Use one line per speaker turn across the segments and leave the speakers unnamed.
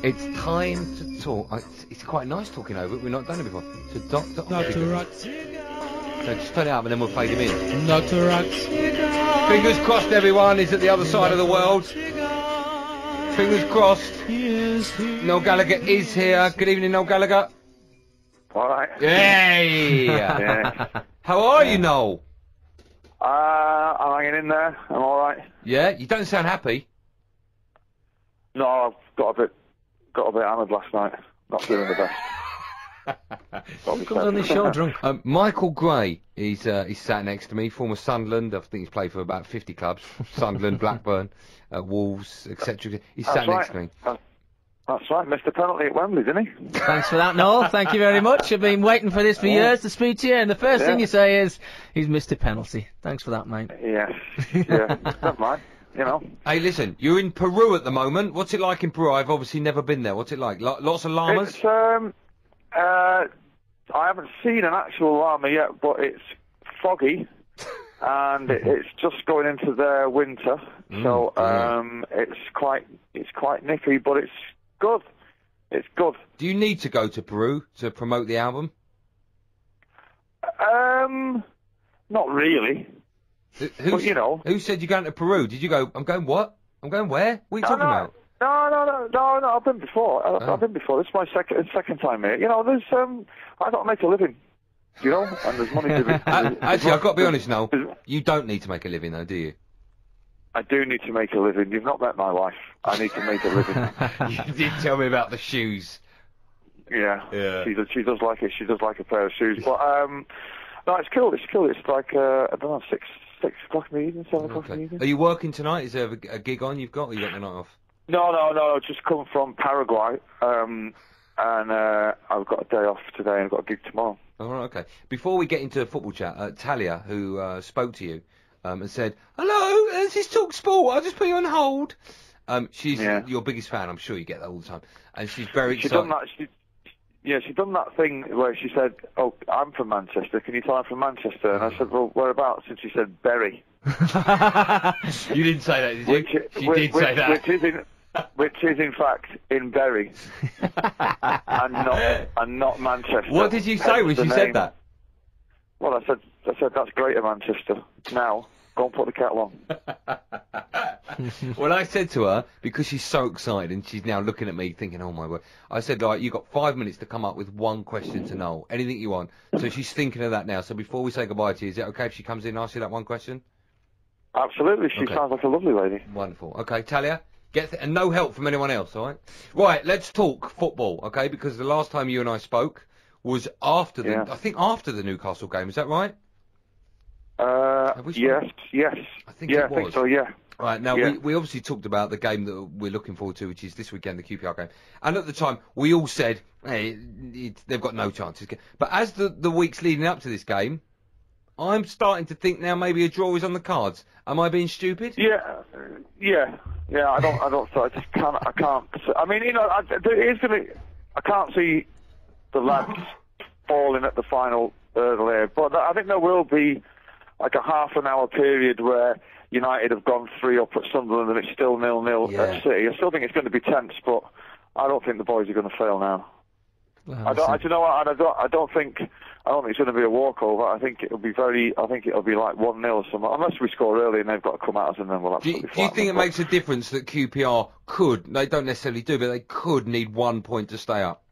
It's time to talk. It's quite nice talking over it. We've not done it before. To Dr.
Rock.
So just turn it up and then we'll fade him in.
Dr. Rock.
Fingers crossed, everyone. He's at the other side of the world. Fingers crossed. Noel Gallagher is here. Good evening, Noel Gallagher.
All right.
Yay!
Yeah.
How are you, Noel?
I'm hanging in there. I'm all right.
Yeah, you don't sound happy.
No, I've got a bit hammered last night. Not feeling the best.
Comes on this show drunk.
Michael Gray, he's sat next to me, former Sunderland. I think he's played for about 50 clubs. Sunderland, Blackburn, Wolves, etc. He's sat next to me.
That's right, Mr. Penalty at Wembley, didn't he?
Thanks for that, Noel. Thank you very much. I've been waiting for this for years to speak to you, and the first thing you say is, he's Mr. Penalty. Thanks for that, mate.
Yes. Yeah. Never mind. You know.
Hey, listen, you're in Peru at the moment. What's it like in Peru? I've obviously never been there. What's it like? Lots of llamas?
It's, I haven't seen an actual llama yet, but it's foggy, and it's just going into their winter. So it's quite nippy, but it's good. It's good.
Do you need to go to Peru to promote the album?
Not really. But, you know.
Who said you're going to Peru? Did you go, I'm going what? I'm going where? What are you talking about?
No, I've been before. I've been before. This is my second time here. You know, there's, I got to make a living. You know, and there's money to be...
Actually, I've got to be honest now. You don't need to make a living, though, do you?
I do need to make a living. You've not met my wife. I need to make a living.
You did tell me about the shoes.
Yeah. She does like it. She does like a pair of shoes. But no, it's cool. It's cool. It's like I don't know, 6 o'clock in the evening, 7 o'clock in the evening.
Are you working tonight? Is there a gig on you've got, or you got the night off?
No. Just come from Paraguay, and I've got a day off today and I've got a gig tomorrow.
All right, okay. Before we get into football chat, Talia, who spoke to you, and said, "Hello, this is Talksport. I'll just put you on hold." She's your biggest fan. I'm sure you get that all the time, and she's very excited.
She'd done that thing where she said, "Oh, I'm from Manchester. Can you tell I'm from Manchester?" And I said, "Well, whereabouts?" And she said, "Bury."
You didn't say that, did you? She did say that.
Which is in fact in Bury, and not Manchester.
What did you say when she said that?
Well, I said that's Greater Manchester. Now go and put the kettle on.
Well, I said to her, because she's so excited and she's now looking at me thinking, oh my word, I said, like, you got 5 minutes to come up with one question to Noel, anything you want. So she's thinking of that now. So before we say goodbye to you, is it okay if she comes in and asks you that one question?
Absolutely. She sounds like a lovely lady.
Wonderful. Okay, Talia, and no help from anyone else, all right? Right, let's talk football, okay? Because the last time you and I spoke was after I think after the Newcastle game. Is that right?
Yes.
I think it was.
I think so, yeah.
Right, now we obviously talked about the game that we're looking forward to, which is this weekend, the QPR game. And at the time, we all said, hey, they've got no chances. But as the weeks leading up to this game, I'm starting to think now maybe a draw is on the cards. Am I being stupid?
Yeah. I just can't. I can't. I mean, you know, I can't see the lads falling at the final hurdle here, but I think there will be like a half an hour period where United have gone 3 up at Sunderland and it's still 0-0 at City. I still think it's going to be tense, but I don't think the boys are going to fail now.
Well,
I don't think it's going to be a walkover. I think it'll be like 1-0 or something, unless we score early and they've got to come at us and then we'll absolutely
Do you think it makes a difference that QPR they don't necessarily do, but they could need 1 point to stay up?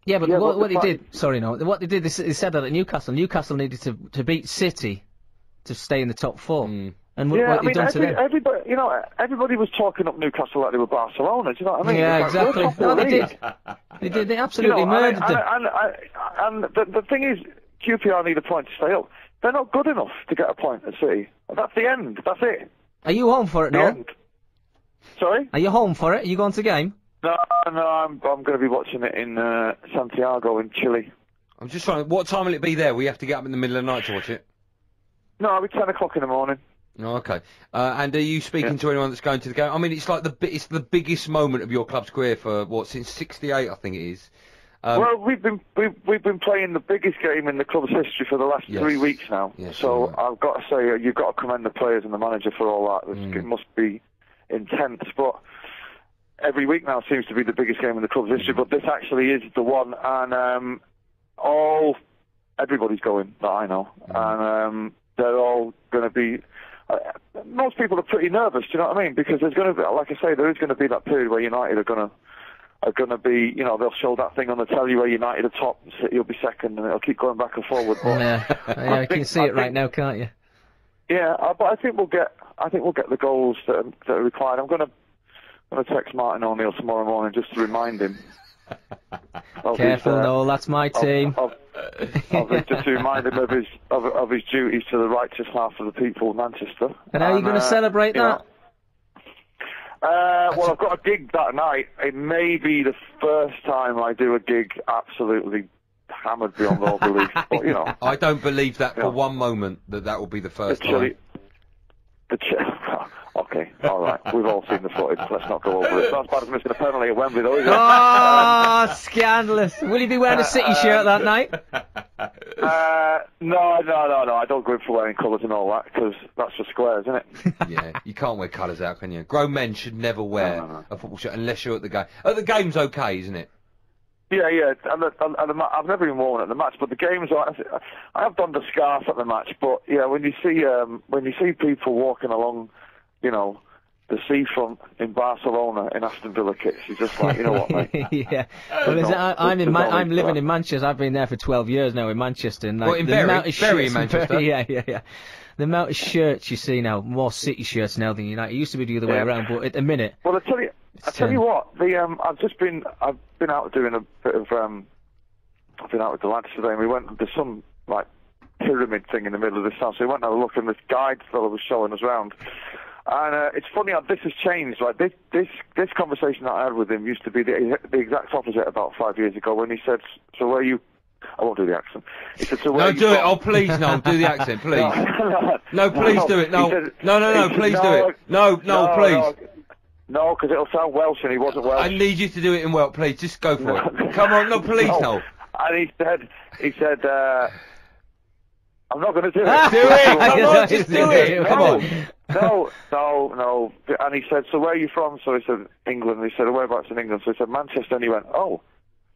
Yeah, but what they did... Sorry, no. What they did, they said that at Newcastle. Newcastle needed to beat City to stay in the top 4. Mm. And what they've done to them...
Everybody was talking up Newcastle like they were Barcelona, do you know what I mean?
Yeah, exactly. No, they did. They did. They absolutely murdered them.
And the thing is, QPR need a point to stay up. They're not good enough to get a point at City. That's the end. That's it.
Are you home for it, Noel?
Sorry?
Are you home for it? Are you going to the game?
No, I'm going to be watching it in Santiago in Chile.
I'm just trying. What time will it be there? We have to get up in the middle of the night to watch it.
No, it'll be 10 o'clock in the morning.
Oh, okay. And are you speaking to anyone that's going to the game? I mean, it's like it's the biggest moment of your club's career for since '68, I think it is.
Well, we've been playing the biggest game in the club's history for the last 3 weeks now.
Yes,
so I've got to say, you've got to commend the players and the manager for all that. It must be intense, but every week now seems to be the biggest game in the club's history, but this actually is the one, and everybody's going that I know, and they're all going to be. Most people are pretty nervous, do you know what I mean? Because there's going to be, like I say, there is going to be that period where United are going to be, you know, they'll show that thing on the telly where United are top, City will be second, and it'll keep going back and forward. But
you can see it right now, can't you?
Yeah, but I think we'll get the goals that are required. I'm going to text Martin O'Neill tomorrow morning just to remind him.
Careful, Noel, that's my team.
Just to remind him of his duties to the righteous half of the people of Manchester.
And how are you going to celebrate that?
Well, I've got a gig that night. It may be the first time I do a gig absolutely hammered beyond all belief. But, you know,
I don't believe that for one moment that will be the first time.
Okay, all right. We've all seen the footage. Let's not go over it. It's not as bad as missing a penalty at Wembley, though, is it?
Oh, scandalous. Will you be wearing a City shirt that night?
No. I don't go in for wearing colours and all that, because that's for squares, isn't it?
Yeah, you can't wear colours out, can you? Grown men should never wear a football shirt unless you're at the game. At the game's okay, isn't it?
Yeah. And I've never even worn it at the match, but the games, I have donned a scarf at the match. But yeah, when you see people walking along, you know, the seafront in Barcelona in Aston Villa kits, you're just like, you know what, mate?
Yeah. Well, I'm living in Manchester. I've been there for 12 years now in Manchester. And, like,
well, in Bury in Manchester.
Yeah. The amount of shirts you see now, more City shirts now than United. It used to be the other way around, but at the minute.
Well, I tell you what, I've been out doing a bit of I've been out with the lads today, and we went to some like pyramid thing in the middle of this town. So we went and had a look, and this guide fellow was showing us around. And it's funny how this has changed. Like this conversation that I had with him used to be the exact opposite about 5 years ago, when he said, "So where you?" I won't do the accent. He said, "So where
No, do it. Oh, please, no, do the accent, please. No, please do it. No, please do it. No, please.
No, because it'll sound Welsh, and he wasn't Welsh.
I need you to do it in Welsh, please. Just go for it. Come on, no, please, no.
And he said, I'm not going to do it.
Do it! Come on, just do it! Come on.
No. And he said, "So where are you from?" So he said, "England." And he said, "Whereabouts in England?" So he said, "Manchester." And he went, "Oh,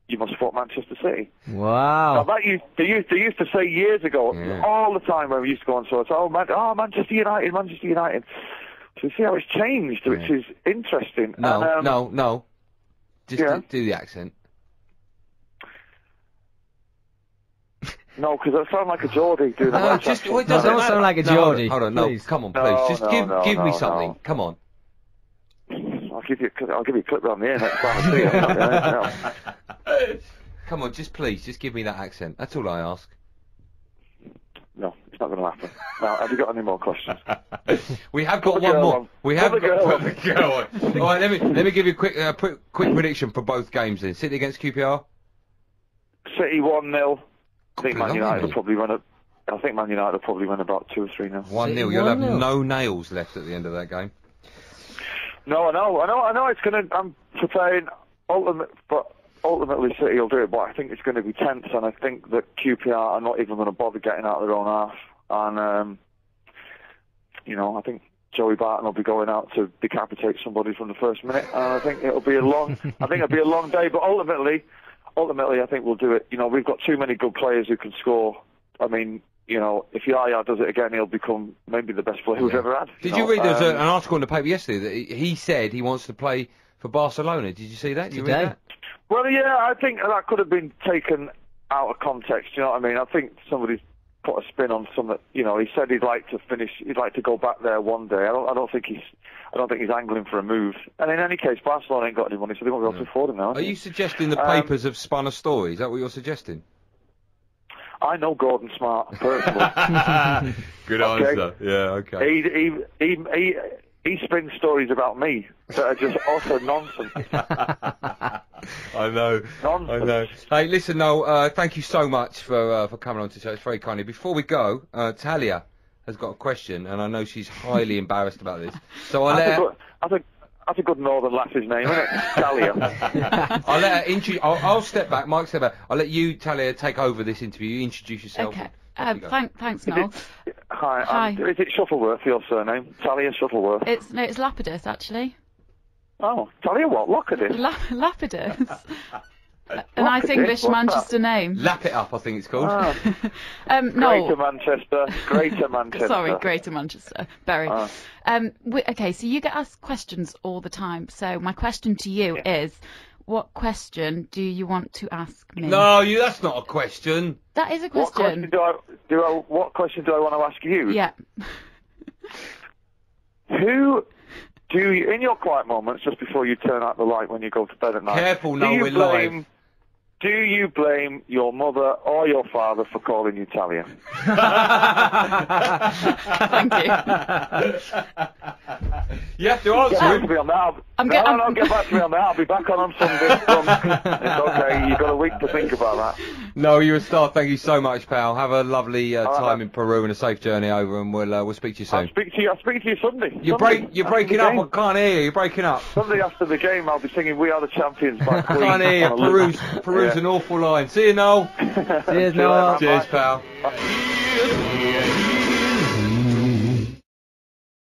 you must support Manchester City."
Wow.
Now, they used to say years ago, all the time when we used to go on tours, Manchester United, Manchester United. So you see how it's changed, which is interesting.
No. Just do the accent.
No, because I sound like a Geordie doing that.
No, don't sound like a Geordie.
Hold on, no, come on, please. Just give me something. Come on.
I'll give you a clip round the ear next time I see you.
Come on, just give me that accent. That's all I ask.
No, it's not going to happen. Now, have you got any more questions?
We have got one more. We have got the girl on. All right, let me give you a quick prediction for both games then. City against QPR.
City 1-0. I think Man United will probably win about 2 or 3-0.
1-0. You'll have no nails left at the end of that game.
No, I know. It's going to. I'm preparing ultimately City will do it, but I think it's going to be tense, and I think that QPR are not even going to bother getting out of their own half. And I think Joey Barton will be going out to decapitate somebody from the first minute, and I think it'll be a long day. But ultimately, I think we'll do it. You know, we've got too many good players who can score. I mean, you know, if Yaya does it again, he'll become maybe the best player we've ever had.
Did you read? There was an article in the paper yesterday that he said he wants to play for Barcelona. Did you see that? Did you read that?
Well, yeah, I think that could have been taken out of context. You know what I mean? I think somebody's put a spin on something. You know, he said he'd like to go back there one day. I don't think he's angling for a move. And in any case, Barcelona ain't got any money, so they won't be able to afford him now.
Are you suggesting the papers have spun a story? Is that what you're suggesting?
I know Gordon Smart personally.
Good answer. Yeah, okay. He spins stories about me that are just utter nonsense. I know.
Nonsense.
I know. Hey, listen, Noel, thank you so much for coming on to the show. It's very kind of you. Before we go, Talia has got a question, and I know she's highly embarrassed about this. So I'll let her...
That's a good northern lass's name, isn't it? Talia.
I'll let her introduce... I'll step back. Mike, step back. I'll let you, Talia, take over this interview. You introduce yourself.
Okay. Thanks, Noel.
Hi. Is it Shuttleworth, your surname? Talia Shuttleworth?
It's Lapidus, actually.
Oh, tell you what, Lapidus.
Lapidus. A nice English Manchester name.
Lap it up, I think it's called.
No.
Greater Manchester.
Sorry, Greater Manchester. Bury. Okay, so you get asked questions all the time. So my question to you is, what question do you want to ask me?
No, that's not a question.
That is a question.
What question do I want to ask you?
Yeah.
Who do you, in your quiet moments, just before you turn out the light when you go to bed at night?
Careful, no, we're live.
Do you blame your mother or your father for calling you Italian?
Thank you.
You have to answer.
Get back to me on that. Get back to me on that. I'll be back on Sunday. It's okay. You've got a week to think about that.
No, you're a star. Thank you so much, pal. Have a lovely time in Peru and a safe journey over, and we'll speak to you soon.
I'll speak to you Sunday.
You're breaking up. I can't hear you. You're breaking up.
Sunday after the game, I'll be singing "We Are the Champions" by Queen.
I can't hear you. Peru's an awful line. See you, Noel.
Cheers, Noel.
Cheers, pal. Bye.